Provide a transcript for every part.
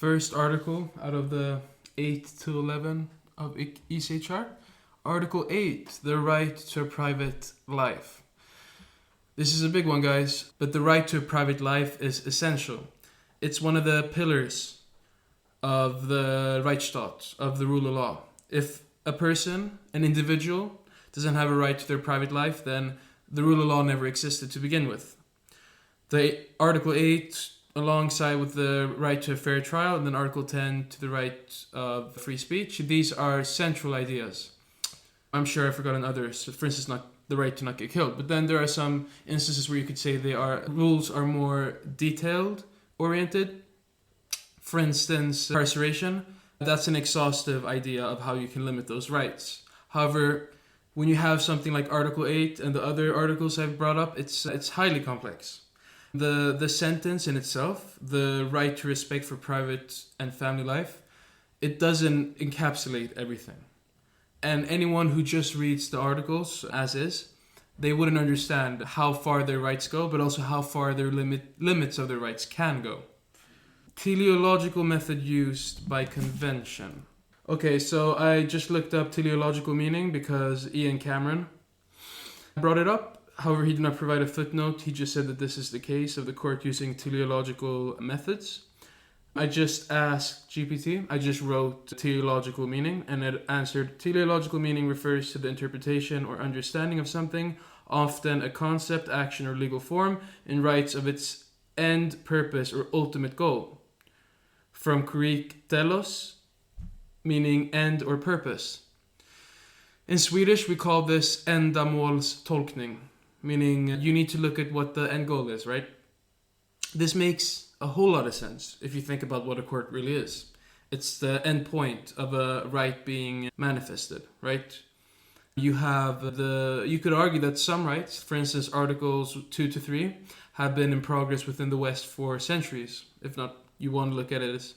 first article out of the 8 to 11 of ECHR. Article 8, the right to a private life. This is a big one, guys, but the right to a private life is essential. It's one of the pillars of the Rechtsstaat, of the rule of law. If a person, an individual, doesn't have a right to their private life, then the rule of law never existed to begin with. The Article 8, alongside with the right to a fair trial, and then Article 10 to the right of free speech, these are central ideas. I'm sure I've forgotten others. For instance, not the right to not get killed. But then there are some instances where you could say rules are more detailed oriented. For instance, incarceration. That's an exhaustive idea of how you can limit those rights. However, when you have something like Article 8 and the other articles I've brought up, it's highly complex. The sentence in itself, the right to respect for private and family life, it doesn't encapsulate everything. And anyone who just reads the articles as is, they wouldn't understand how far their rights go, but also how far their limits of their rights can go. Teleological method used by convention. Okay, so I just looked up teleological meaning because Ian Cameron brought it up. However, he did not provide a footnote. He just said that this is the case of the court using teleological methods. I just asked GPT, I just wrote teleological meaning, and it answered, teleological meaning refers to the interpretation or understanding of something, often a concept, action, or legal form, in rights of its end, purpose, or ultimate goal. From Greek telos, meaning end or purpose. In Swedish, we call this ändamålstolkning, meaning you need to look at what the end goal is, right? This makes a whole lot of sense if you think about what a court really is. It's the end point of a right being manifested, right? You could argue that some rights, for instance, Articles 2 to 3, have been in progress within the West for centuries. If not, you want to look at it as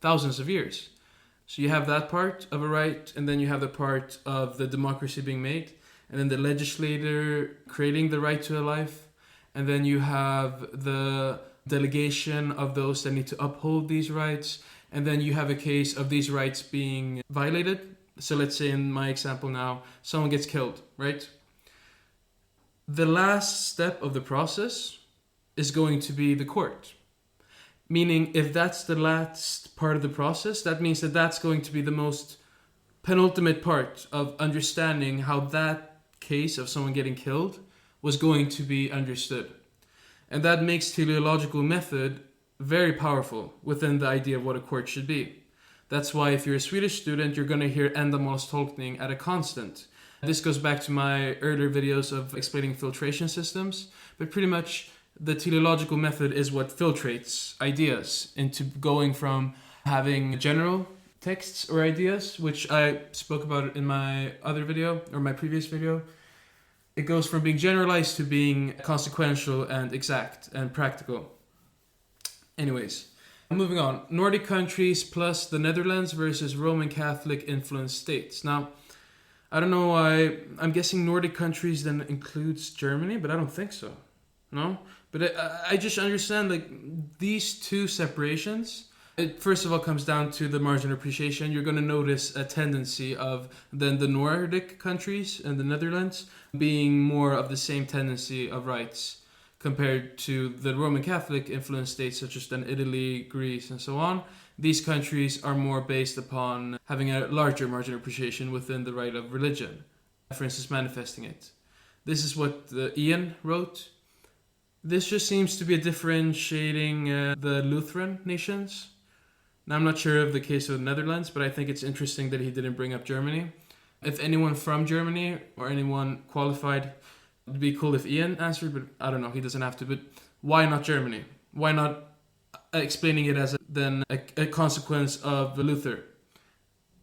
thousands of years. So you have that part of a right, and then you have the part of the democracy being made, and then the legislator creating the right to a life, and then you have the delegation of those that need to uphold these rights, and then you have a case of these rights being violated. So let's say in my example now, someone gets killed, right? The last step of the process is going to be the court. Meaning, if that's the last part of the process, that means that that's going to be the most penultimate part of understanding how that case of someone getting killed was going to be understood. And that makes teleological method very powerful within the idea of what a court should be. That's why if you're a Swedish student, you're going to hear ändamålstolkning at a constant. This goes back to my earlier videos of explaining filtration systems, but pretty much the teleological method is what filtrates ideas into going from having general texts or ideas, which I spoke about in my other video or my previous video. It goes from being generalized to being consequential and exact and practical. Anyways, moving on. Nordic countries plus the Netherlands versus Roman Catholic influenced states. Now, I don't know why. I'm guessing Nordic countries then includes Germany, but I don't think so. No? But I just understand like these two separations. It first of all comes down to the margin of appreciation. You're going to notice a tendency of then the Nordic countries and the Netherlands being more of the same tendency of rights compared to the Roman Catholic influenced states such as then Italy, Greece, and so on. These countries are more based upon having a larger margin of appreciation within the right of religion, for instance, manifesting it. This is what Ian wrote. This just seems to be a differentiating the Lutheran nations. Now, I'm not sure of the case of the Netherlands, but I think it's interesting that he didn't bring up Germany. If anyone from Germany or anyone qualified, it'd be cool if Ian answered, but I don't know, he doesn't have to. But why not Germany? Why not explaining it as a consequence of Luther,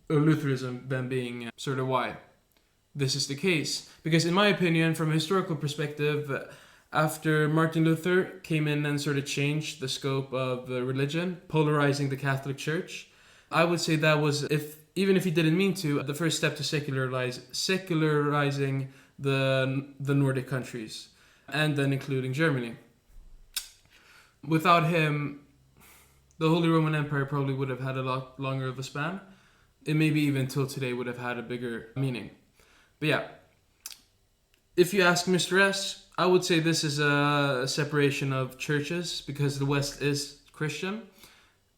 or Lutheranism then being sort of why this is the case? Because in my opinion, from a historical perspective, after Martin Luther came in and sort of changed the scope of religion, polarizing the Catholic Church, I would say that was, even if he didn't mean to, the first step to secularizing the Nordic countries, and then including Germany. Without him, The Holy Roman Empire probably would have had a lot longer of a span. It maybe even till today would have had a bigger meaning. But yeah, if you ask Mr. S, I would say this is a separation of churches because the West is Christian.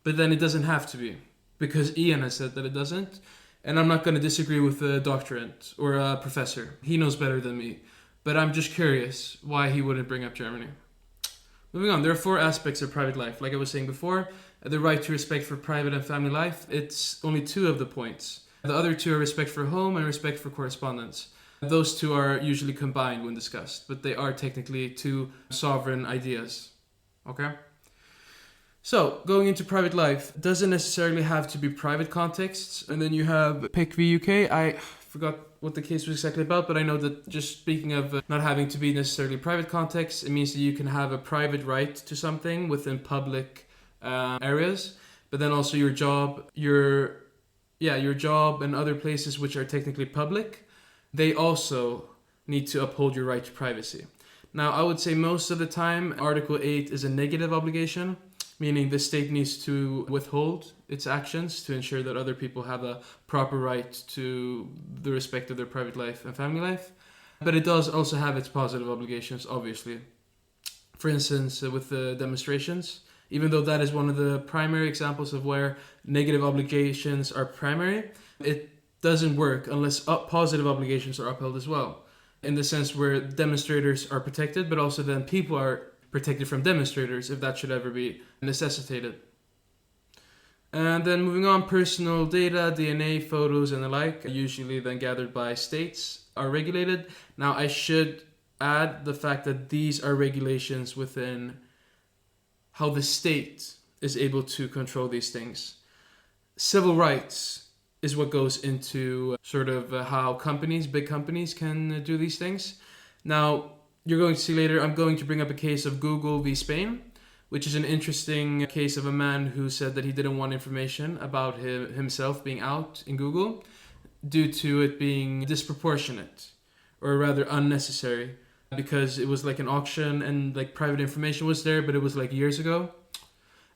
But then it doesn't have to be, because Ian has said that it doesn't. And I'm not going to disagree with a doctorate or a professor. He knows better than me. But I'm just curious why he wouldn't bring up Germany. Moving on, there are 4 aspects of private life. Like I was saying before, the right to respect for private and family life, it's only 2 of the points. The other 2 are respect for home and respect for correspondence. Those 2 are usually combined when discussed, but they are technically 2 sovereign ideas. Okay? So, going into private life doesn't necessarily have to be private contexts. And then you have Peck v UK. I forgot what the case was exactly about, but I know that just speaking of not having to be necessarily private context, it means that you can have a private right to something within public areas, but then also your job and other places which are technically public, they also need to uphold your right to privacy. Now, I would say most of the time, Article 8 is a negative obligation, meaning the state needs to withhold its actions to ensure that other people have a proper right to the respect of their private life and family life. But it does also have its positive obligations, obviously. For instance, with the demonstrations, even though that is one of the primary examples of where negative obligations are primary, it doesn't work unless positive obligations are upheld as well. In the sense where demonstrators are protected, but also then people are protected from demonstrators if that should ever be necessitated. And then moving on, personal data, DNA, photos and the like, usually then gathered by states, are regulated. Now I should add the fact that these are regulations within how the state is able to control these things. Civil rights is what goes into sort of how big companies can do these things. Now, you're going to see later, I'm going to bring up a case of Google v. Spain, which is an interesting case of a man who said that he didn't want information about himself being out in Google due to it being disproportionate, or rather unnecessary, because it was like an auction and like private information was there, but it was like years ago.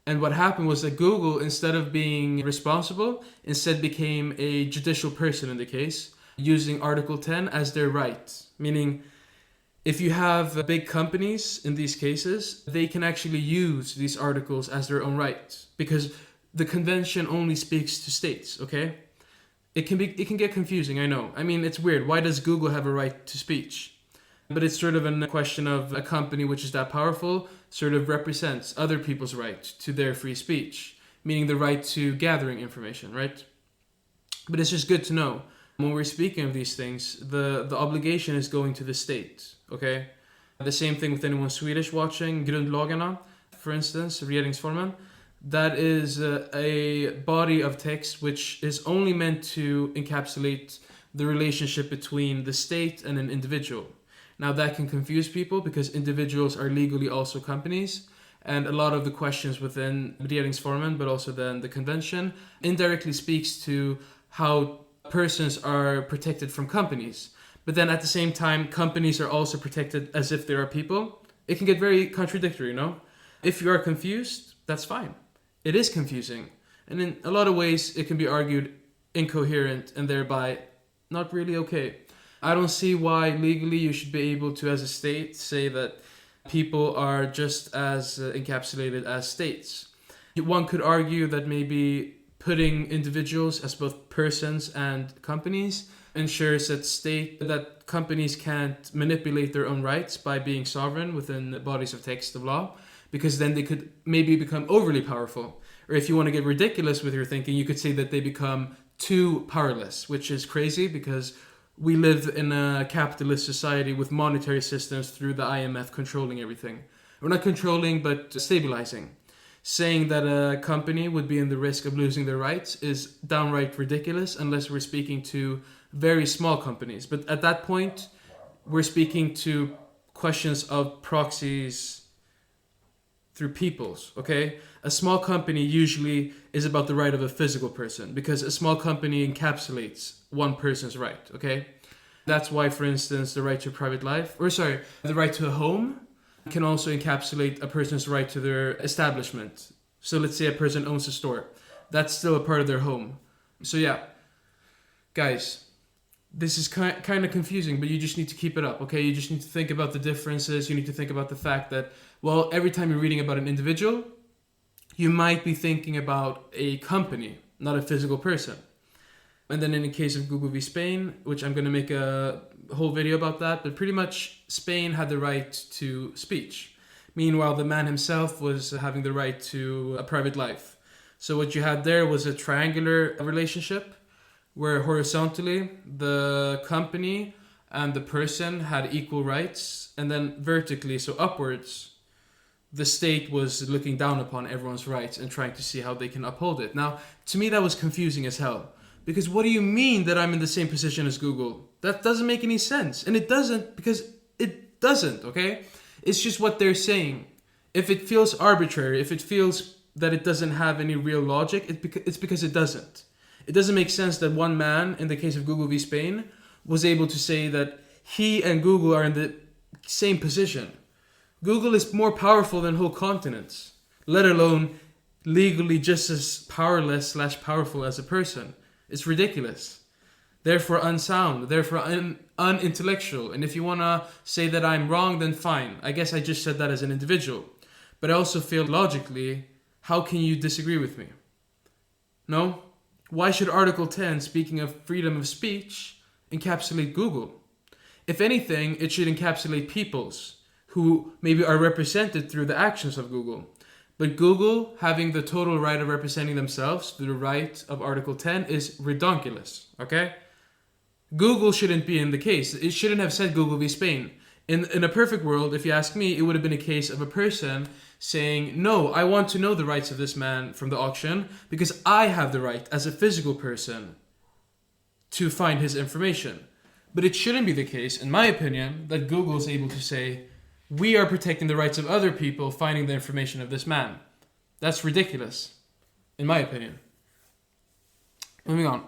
And what happened was that Google, instead of being responsible, instead became a judicial person in the case, using Article 10 as their right, meaning if you have big companies in these cases, they can actually use these articles as their own right, because the convention only speaks to states, okay? It can get confusing, I know. I mean, it's weird. Why does Google have a right to speech? But it's sort of a question of a company which is that powerful sort of represents other people's right to their free speech, meaning the right to gathering information, right? But it's just good to know. When we're speaking of these things, the obligation is going to the state, okay? The same thing with anyone Swedish watching, Grundlagarna, for instance, regeringsformen. That is a body of text which is only meant to encapsulate the relationship between the state and an individual. Now that can confuse people because individuals are legally also companies, and a lot of the questions within regeringsformen, but also then the convention, indirectly speaks to how persons are protected from companies. But then at the same time, companies are also protected as if they are people. It can get very contradictory, you know? If you are confused, that's fine. It is confusing. And in a lot of ways, it can be argued incoherent and thereby not really okay. I don't see why legally you should be able to, as a state, say that people are just as encapsulated as states. One could argue that maybe putting individuals as both persons and companies ensures that companies can't manipulate their own rights by being sovereign within the bodies of text of law, because then they could maybe become overly powerful. Or if you want to get ridiculous with your thinking, you could say that they become too powerless, which is crazy because we live in a capitalist society with monetary systems through the IMF controlling everything. We're not controlling, but stabilizing. Saying that a company would be in the risk of losing their rights is downright ridiculous unless we're speaking to very small companies. But at that point, we're speaking to questions of proxies through peoples, okay? A small company usually is about the right of a physical person because a small company encapsulates one person's right, okay? That's why, for instance, the right to private life, the right to a home can also encapsulate a person's right to their establishment, So let's say a person owns a store. That's still a part of their home. So yeah, guys, this is kind of confusing, but you just need to keep it up, okay? You just need to think about the differences. You need to think about the fact that, well, every time you're reading about an individual, you might be thinking about a company, not a physical person. And then in the case of Google v. Spain, which I'm going to make a whole video about that, but pretty much Spain had the right to speech. Meanwhile, the man himself was having the right to a private life. So what you had there was a triangular relationship where horizontally the company and the person had equal rights, and then vertically, so upwards, the state was looking down upon everyone's rights and trying to see how they can uphold it. Now, to me that was confusing as hell. Because what do you mean that I'm in the same position as Google? That doesn't make any sense. And it doesn't, because it doesn't, okay? It's just what they're saying. If it feels arbitrary, if it feels that it doesn't have any real logic, it's because it doesn't. It doesn't make sense that one man, in the case of Google v. Spain, was able to say that he and Google are in the same position. Google is more powerful than whole continents, let alone legally just as powerless/powerful as a person. It's ridiculous. Therefore unsound, therefore unintellectual. And if you want to say that I'm wrong, then fine. I guess I just said that as an individual. But I also feel logically, how can you disagree with me? No? Why should Article 10, speaking of freedom of speech, encapsulate Google? If anything, it should encapsulate peoples who maybe are represented through the actions of Google. But Google having the total right of representing themselves through the right of Article 10 is redonkulous, okay? Google shouldn't be in the case. It shouldn't have said Google v. Spain. In a perfect world, if you ask me, it would have been a case of a person saying, no, I want to know the rights of this man from the auction because I have the right as a physical person to find his information. But it shouldn't be the case, in my opinion, that Google is able to say, we are protecting the rights of other people finding the information of this man. That's ridiculous, in my opinion. Moving on.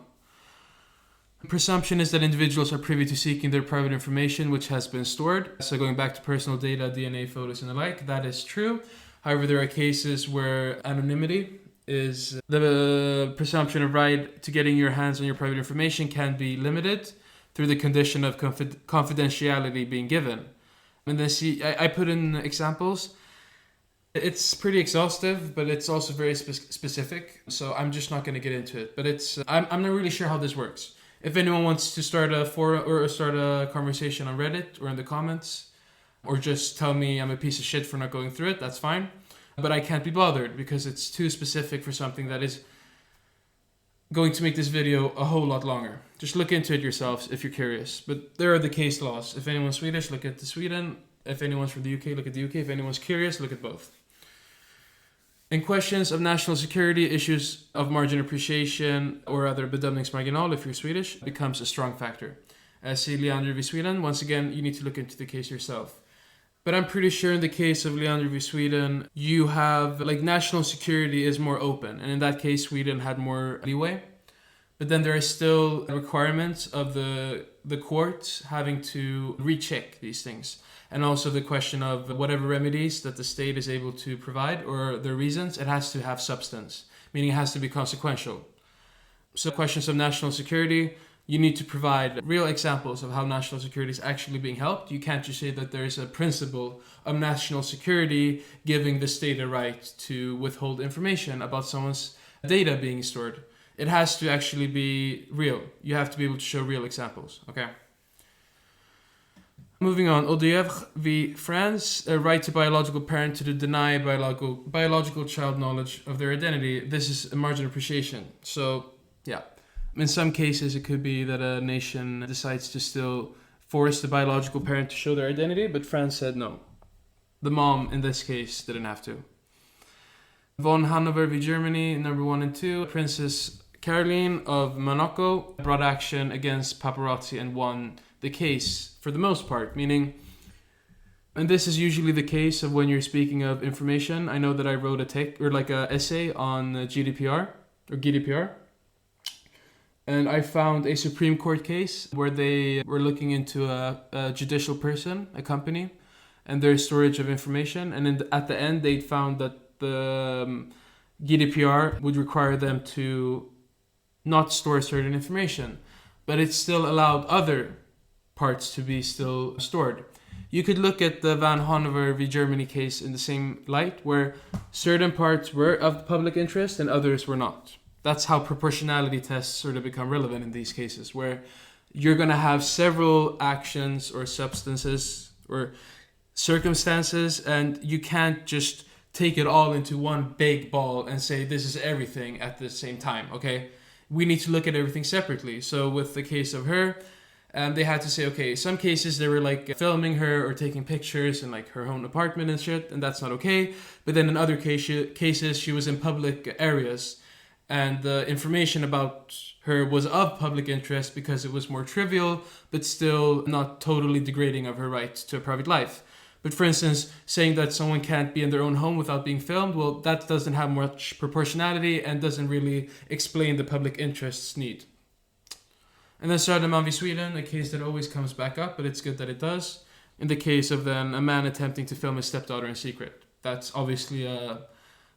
The presumption is that individuals are privy to seeking their private information which has been stored. So going back to personal data, DNA, photos, and the like, that is true. However, there are cases where anonymity is the presumption of right to getting your hands on your private information can be limited through the condition of confidentiality being given. And then see, I put in examples. It's pretty exhaustive, but it's also very specific. So I'm just not going to get into it. But I'm not really sure how this works. If anyone wants to start a forum or start a conversation on Reddit or in the comments, or just tell me I'm a piece of shit for not going through it, that's fine. But I can't be bothered because it's too specific for something that is going to make this video a whole lot longer. Just look into it yourselves if you're curious. But there are the case laws. If anyone's Swedish, look at the Sweden. If anyone's from the UK, look at the UK. If anyone's curious, look at both. In questions of national security, issues of margin appreciation or other bedömningsmarginal, if you're Swedish, becomes a strong factor. As in Leander v. Sweden, once again, you need to look into the case yourself. But I'm pretty sure in the case of Leander v. Sweden, you have, national security is more open. And in that case, Sweden had more leeway. But then there are still requirements of the courts having to recheck these things. And also the question of whatever remedies that the state is able to provide or the reasons, it has to have substance, meaning it has to be consequential. So questions of national security, you need to provide real examples of how national security is actually being helped. You can't just say that there's a principle of national security giving the state a right to withhold information about someone's data being stored. It has to actually be real. You have to be able to show real examples, okay? Moving on, Audievre v. France, a right to biological parent to deny biological child knowledge of their identity. This is a margin appreciation. So, yeah. In some cases, it could be that a nation decides to still force the biological parent to show their identity, but France said no. The mom, in this case, didn't have to. Von Hannover v. Germany, number 1 and 2. Princess Caroline of Monaco brought action against paparazzi and won the case for the most part, meaning, and this is usually the case of when you're speaking of information. I know that I wrote a essay on GDPR or GDPR, and I found a Supreme Court case where they were looking into a judicial person, a company, and their storage of information, and at the end they found that GDPR would require them to not store certain information, but it still allowed other parts to be still stored. You could look at the Van Hannover v. Germany case in the same light, where certain parts were of public interest and others were not. That's how proportionality tests sort of become relevant in these cases, where you're going to have several actions or substances or circumstances, and you can't just take it all into one big ball and say this is everything at the same time, okay? We need to look at everything separately. So with the case of her, they had to say, okay, some cases they were like filming her or taking pictures in like her own apartment and shit, and that's not okay. But then in other cases, she was in public areas, and the information about her was of public interest because it was more trivial, but still not totally degrading of her right to a private life. But for instance, saying that someone can't be in their own home without being filmed, well, that doesn't have much proportionality and doesn't really explain the public interest's need. And then Stjerna v. Sweden, a case that always comes back up, but it's good that it does. In the case of then a man attempting to film his stepdaughter in secret. That's obviously a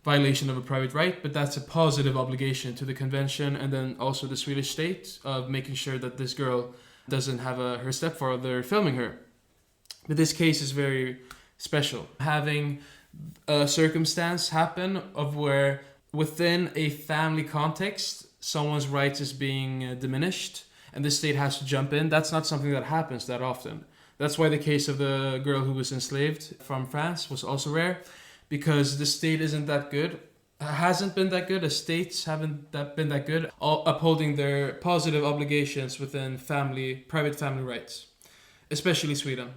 violation of a private right, but that's a positive obligation to the convention and then also the Swedish state of making sure that this girl doesn't have her stepfather filming her. But this case is very special. Having a circumstance happen of where within a family context, someone's rights is being diminished and the state has to jump in, that's not something that happens that often. That's why the case of the girl who was enslaved from France was also rare, because the state isn't that good, hasn't been that good, the states haven't been that good, upholding their positive obligations within private family rights, especially Sweden.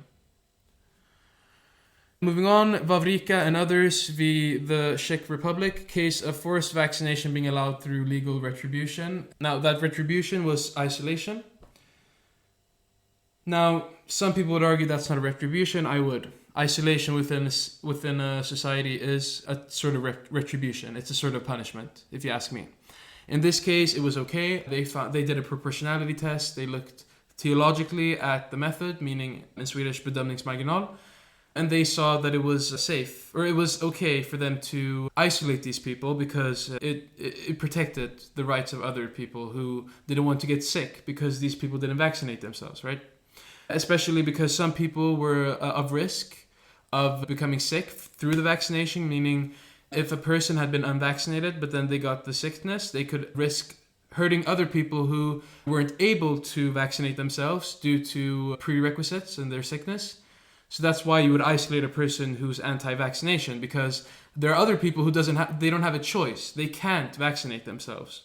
Moving on, Vavřička and others v. the Czech Republic, case of forced vaccination being allowed through legal retribution. Now, that retribution was isolation. Now, some people would argue that's not a retribution. I would. Isolation within a society is a sort of retribution. It's a sort of punishment, if you ask me. In this case, it was okay. They did a proportionality test. They looked theologically at the method, meaning in Swedish bedömningsmarginal. And they saw that it was safe, or it was okay for them to isolate these people because it protected the rights of other people who didn't want to get sick because these people didn't vaccinate themselves, right? Especially because some people were of risk of becoming sick through the vaccination, meaning if a person had been unvaccinated but then they got the sickness, they could risk hurting other people who weren't able to vaccinate themselves due to prerequisites in their sickness. So that's why you would isolate a person who's anti-vaccination, because there are other people who they don't have a choice. They can't vaccinate themselves.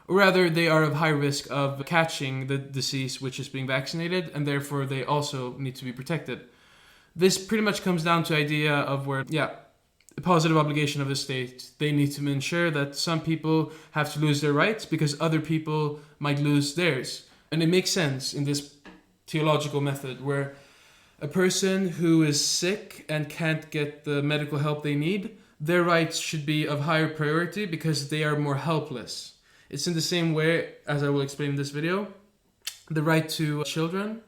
Or rather, they are of high risk of catching the disease which is being vaccinated, and therefore they also need to be protected. This pretty much comes down to the idea of where, the positive obligation of the state. They need to ensure that some people have to lose their rights because other people might lose theirs. And it makes sense in this theological method where a person who is sick and can't get the medical help they need, their rights should be of higher priority because they are more helpless. It's in the same way, as I will explain in this video, the right to children,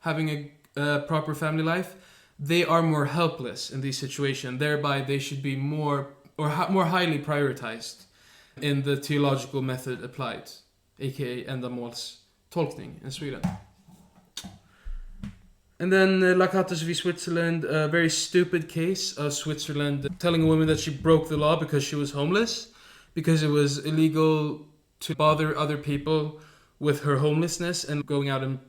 having a proper family life, they are more helpless in this situation. Thereby, they should be more highly prioritized in the theological method applied, aka ändamålstolkning in Sweden. And then Lakatos v. Switzerland, a very stupid case of Switzerland telling a woman that she broke the law because she was homeless, because it was illegal to bother other people with her homelessness and going out and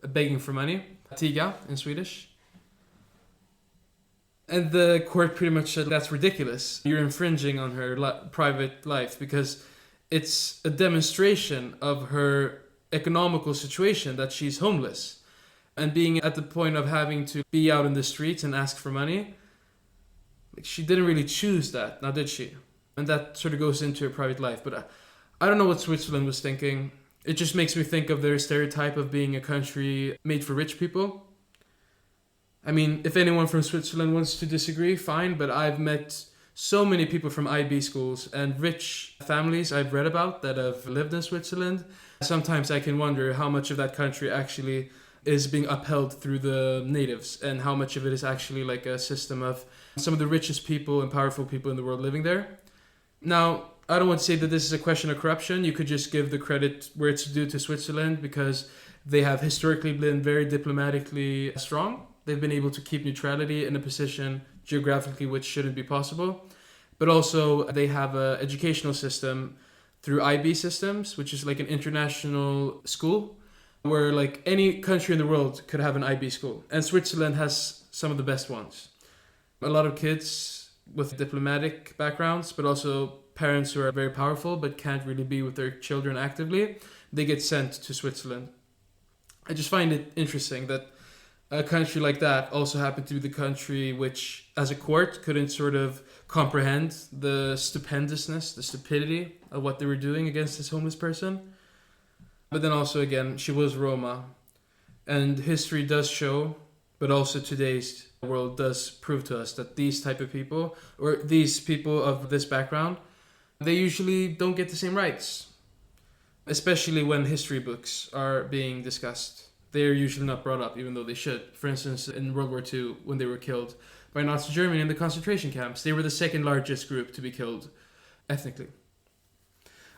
begging for money. Tiga in Swedish. And the court pretty much said that's ridiculous. You're infringing on her private life because it's a demonstration of her economical situation that she's homeless. And being at the point of having to be out in the streets and ask for money, she didn't really choose that, now did she? And that sort of goes into her private life. But I don't know what Switzerland was thinking. It just makes me think of their stereotype of being a country made for rich people. I mean, if anyone from Switzerland wants to disagree, fine, but I've met so many people from IB schools and rich families I've read about that have lived in Switzerland. Sometimes I can wonder how much of that country actually is being upheld through the natives and how much of it is actually like a system of some of the richest people and powerful people in the world living there. Now, I don't want to say that this is a question of corruption. You could just give the credit where it's due to Switzerland, because they have historically been very diplomatically strong. They've been able to keep neutrality in a position geographically which shouldn't be possible. But also they have an educational system through IB systems, which is like an international school where like any country in the world could have an IB school. And Switzerland has some of the best ones. A lot of kids with diplomatic backgrounds, but also parents who are very powerful but can't really be with their children actively, they get sent to Switzerland. I just find it interesting that a country like that also happened to be the country which, as a court, couldn't sort of comprehend the stupendousness, the stupidity of what they were doing against this homeless person. But then also, again, she was Roma. And history does show, but also today's world does prove to us that these type of people, or these people of this background, they usually don't get the same rights. Especially when history books are being discussed. They're usually not brought up, even though they should. For instance, in World War II, when they were killed by Nazi Germany in the concentration camps, they were the second largest group to be killed ethnically.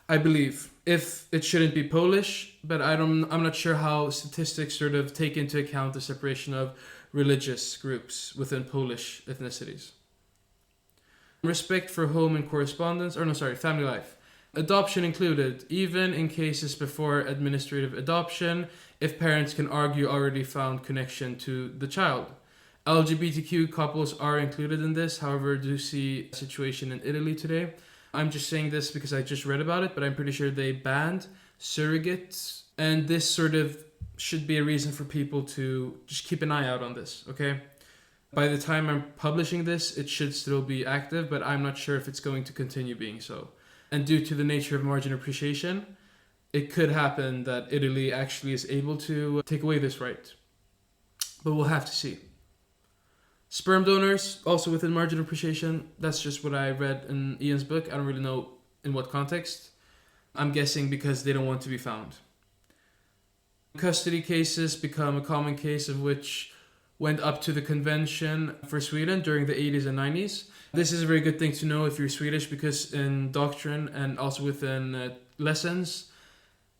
I believe, if it shouldn't be Polish, but I'm not sure how statistics sort of take into account the separation of religious groups within Polish ethnicities. Respect for home and family life. Adoption included, even in cases before administrative adoption, if parents can argue already found connection to the child. LGBTQ couples are included in this, however, do see a situation in Italy today. I'm just saying this because I just read about it, but I'm pretty sure they banned surrogates, and this sort of should be a reason for people to just keep an eye out on this, okay? By the time I'm publishing this, it should still be active, but I'm not sure if it's going to continue being so. And due to the nature of margin appreciation, it could happen that Italy actually is able to take away this right. But we'll have to see. Sperm donors, also within margin appreciation. That's just what I read in Ian's book. I don't really know in what context. I'm guessing because they don't want to be found. Custody cases become a common case of which went up to the convention for Sweden during the 80s and 90s. This is a very good thing to know if you're Swedish, because in doctrine and also within lessons,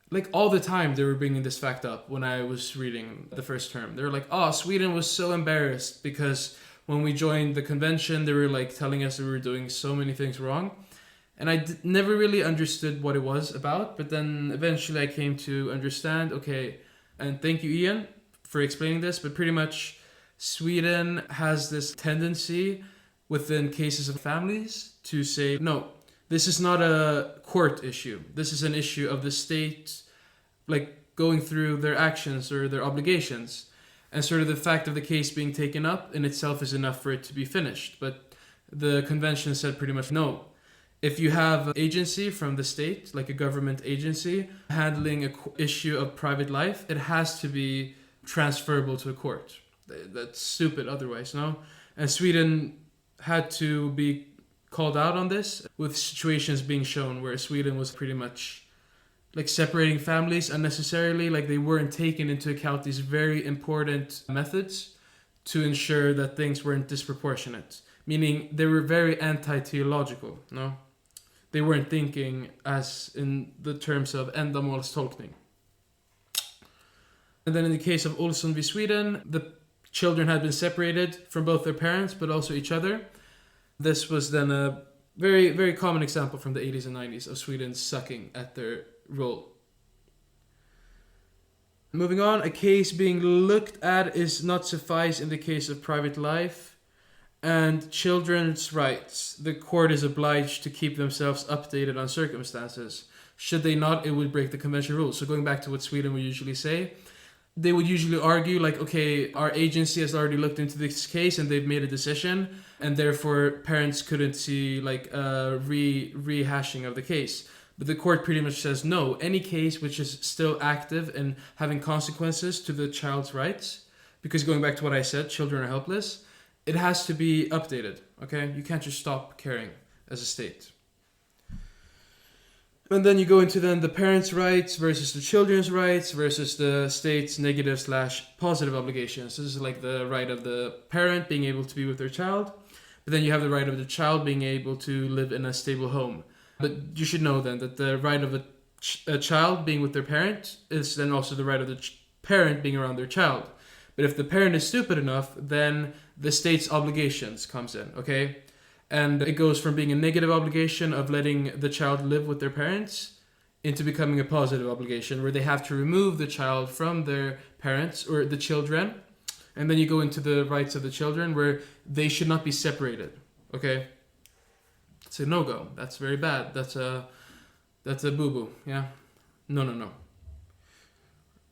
like all the time they were bringing this fact up when I was reading the first term. They were like, oh, Sweden was so embarrassed because when we joined the convention, they were like telling us that we were doing so many things wrong. And I never really understood what it was about, but then eventually I came to understand, okay, and thank you, Ian, for explaining this, but pretty much Sweden has this tendency within cases of families to say, no, this is not a court issue. This is an issue of the state, like going through their actions or their obligations. And sort of the fact of the case being taken up in itself is enough for it to be finished. But the convention said pretty much, no. If you have an agency from the state, like a government agency, handling an issue of private life, it has to be transferable to a court. That's stupid otherwise, no? And Sweden had to be called out on this, with situations being shown where Sweden was pretty much like separating families unnecessarily, like they weren't taking into account these very important methods to ensure that things weren't disproportionate. Meaning they were very anti-teleological, no? They weren't thinking as in the terms of ändamålstolkning. And then in the case of Olson v. Sweden, the children had been separated from both their parents, but also each other. This was then a very, very common example from the 80s and 90s of Sweden sucking at their role. Moving on, a case being looked at is not suffice in the case of private life and children's rights. The court is obliged to keep themselves updated on circumstances. Should they not, it would break the convention rules. So going back to what Sweden would usually say, they would usually argue like, okay, our agency has already looked into this case and they've made a decision, and therefore parents couldn't see like a rehashing of the case. But the court pretty much says no, any case which is still active and having consequences to the child's rights, because going back to what I said, children are helpless, it has to be updated, okay? You can't just stop caring as a state. And then you go into then the parents' rights versus the children's rights versus the state's negative/positive obligations. This is like the right of the parent being able to be with their child, but then you have the right of the child being able to live in a stable home. But you should know then that the right of a child being with their parent is then also the right of the parent being around their child. But if the parent is stupid enough, then the state's obligations comes in, okay? And it goes from being a negative obligation of letting the child live with their parents into becoming a positive obligation where they have to remove the child from their parents or the children. And then you go into the rights of the children where they should not be separated, okay? It's a no-go. That's very bad. That's a boo-boo, yeah? No.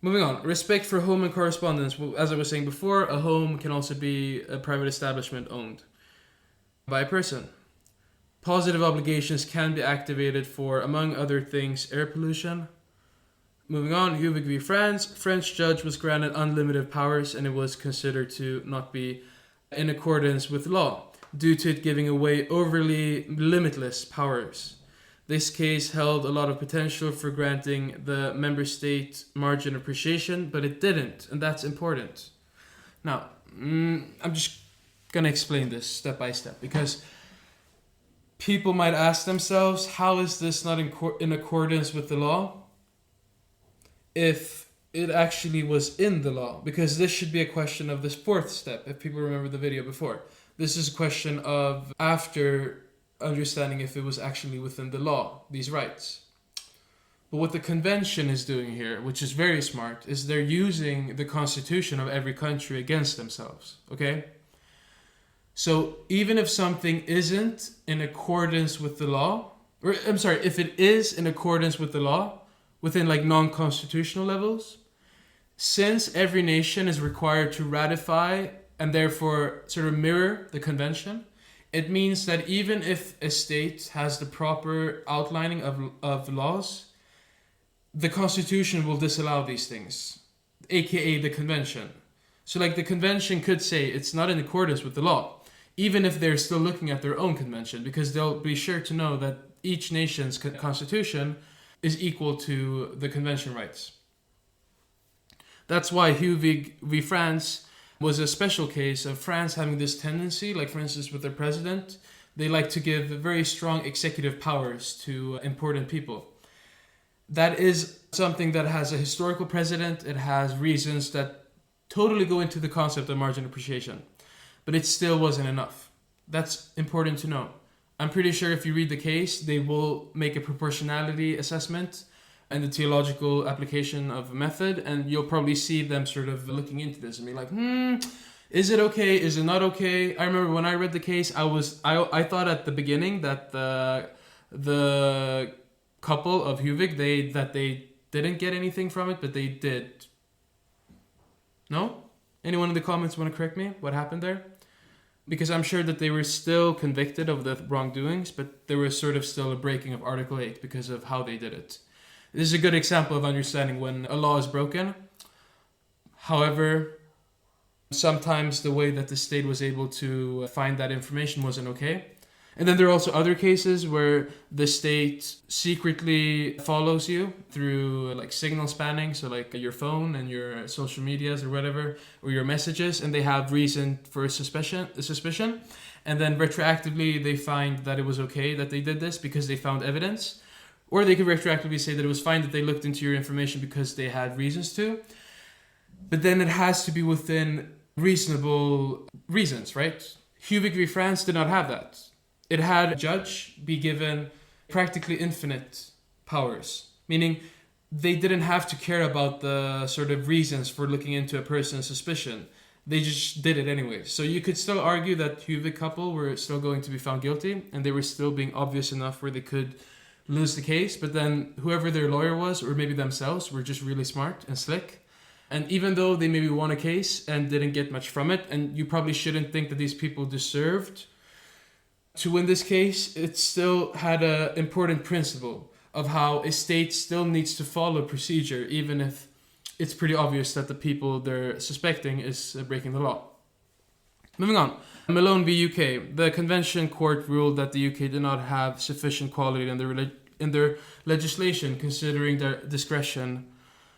Moving on. Respect for home and correspondence. Well, as I was saying before, a home can also be a private establishment owned by a person. Positive obligations can be activated for, among other things, air pollution. Moving on, Huvig v. France. French judge was granted unlimited powers and it was considered to not be in accordance with law due to it giving away overly limitless powers. This case held a lot of potential for granting the member state margin of appreciation, but it didn't, and that's important. Now, I'm just gonna explain this step by step because people might ask themselves, how is this not in accordance with the law if it actually was in the law? Because this should be a question of this fourth step, if people remember the video before. This is a question of after understanding if it was actually within the law, these rights. But what the convention is doing here, which is very smart, is they're using the constitution of every country against themselves, okay? So even if something isn't in accordance with the law, or I'm sorry, if it is in accordance with the law, within like non-constitutional levels, since every nation is required to ratify and therefore sort of mirror the convention, it means that even if a state has the proper outlining of laws, the constitution will disallow these things, aka the convention. So like the convention could say it's not in accordance with the law, even if they're still looking at their own convention, because they'll be sure to know that each nation's constitution is equal to the convention rights. That's why Huvig v. France was a special case of France having this tendency, like for instance with their president, they like to give very strong executive powers to important people. That is something that has a historical precedent. It has reasons that totally go into the concept of margin appreciation. But it still wasn't enough. That's important to know. I'm pretty sure if you read the case, they will make a proportionality assessment and the theological application of a method, and you'll probably see them sort of looking into this and be like, is it okay? Is it not okay? I remember when I read the case, I thought at the beginning that the couple of Huvig, they didn't get anything from it, but they did. No? Anyone in the comments want to correct me? What happened there? Because I'm sure that they were still convicted of the wrongdoings, but there was sort of still a breaking of Article 8 because of how they did it. This is a good example of understanding when a law is broken. However, sometimes the way that the state was able to find that information wasn't okay. And then there are also other cases where the state secretly follows you through like signal spanning, so like your phone and your social medias or whatever, or your messages, and they have reason for suspicion. And then retroactively they find that it was okay that they did this because they found evidence. Or they could retroactively say that it was fine that they looked into your information because they had reasons to. But then it has to be within reasonable reasons, right? Huvig v. France did not have that. It had a judge be given practically infinite powers, meaning they didn't have to care about the sort of reasons for looking into a person's suspicion. They just did it anyway. So you could still argue that Huvig couple were still going to be found guilty and they were still being obvious enough where they could lose the case, but then whoever their lawyer was, or maybe themselves, were just really smart and slick. And even though they maybe won a case and didn't get much from it, and you probably shouldn't think that these people deserved to win this case, it still had an important principle of how a state still needs to follow procedure, even if it's pretty obvious that the people they're suspecting is breaking the law. Moving on. Malone v. UK. The Convention Court ruled that the UK did not have sufficient quality in their legislation, considering their discretion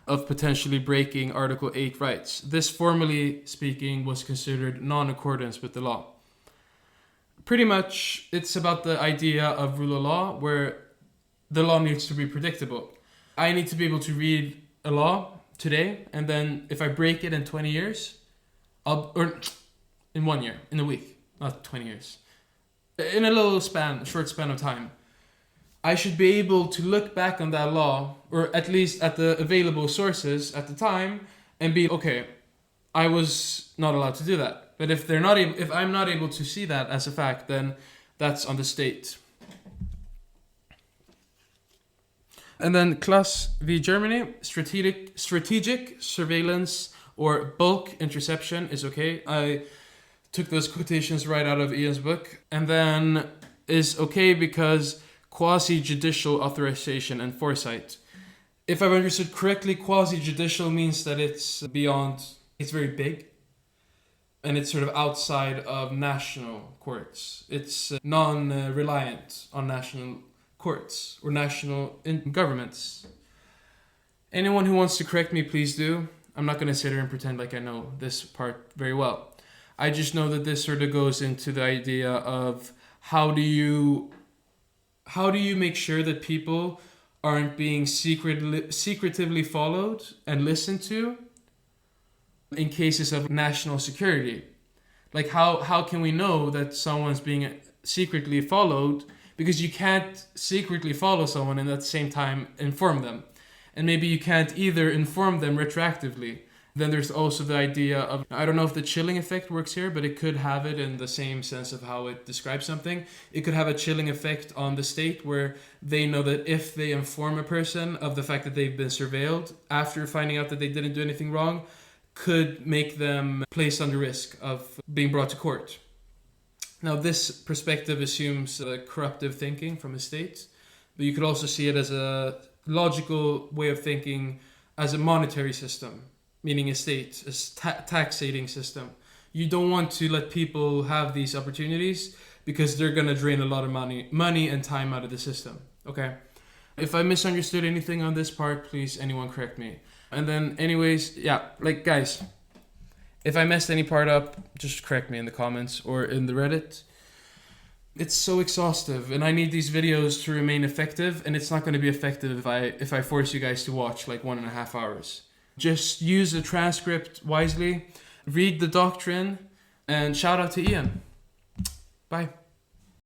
of potentially breaking Article 8 rights. This, formally speaking, was considered non-accordance with the law. Pretty much, it's about the idea of rule of law, where the law needs to be predictable. I need to be able to read a law today, and then if I break it in 20 years, or in 1 year, in a week, not 20 years, in a short span of time, I should be able to look back on that law, or at least at the available sources at the time, and be, okay, I was not allowed to do that. But if I'm not able to see that as a fact, then that's on the state. And then Class v Germany, strategic surveillance or bulk interception is okay. I took those quotations right out of Ian's book. And then is okay because quasi-judicial authorization and foresight. If I've understood correctly, quasi-judicial means that it's very big. And it's sort of outside of national courts. It's non-reliant on national courts or national governments. Anyone who wants to correct me, please do. I'm not going to sit here and pretend like I know this part very well. I just know that this sort of goes into the idea of how do you make sure that people aren't being secretively followed and listened to in cases of national security. Like how can we know that someone's being secretly followed? Because you can't secretly follow someone and at the same time inform them. And maybe you can't either inform them retroactively. Then there's also the idea of, I don't know if the chilling effect works here, but it could have it in the same sense of how it describes something. It could have a chilling effect on the state where they know that if they inform a person of the fact that they've been surveilled after finding out that they didn't do anything wrong, could make them placed under risk of being brought to court. Now, this perspective assumes corruptive thinking from a state, but you could also see it as a logical way of thinking as a monetary system, meaning a state, a taxating system. You don't want to let people have these opportunities because they're going to drain a lot of money and time out of the system, okay? If I misunderstood anything on this part, please, anyone correct me. And then anyways, guys, if I messed any part up, just correct me in the comments or in the Reddit. It's so exhaustive, and I need these videos to remain effective, and it's not going to be effective if I force you guys to watch like 1.5 hours. Just use the transcript wisely, read the doctrine, and shout out to Ian. Bye.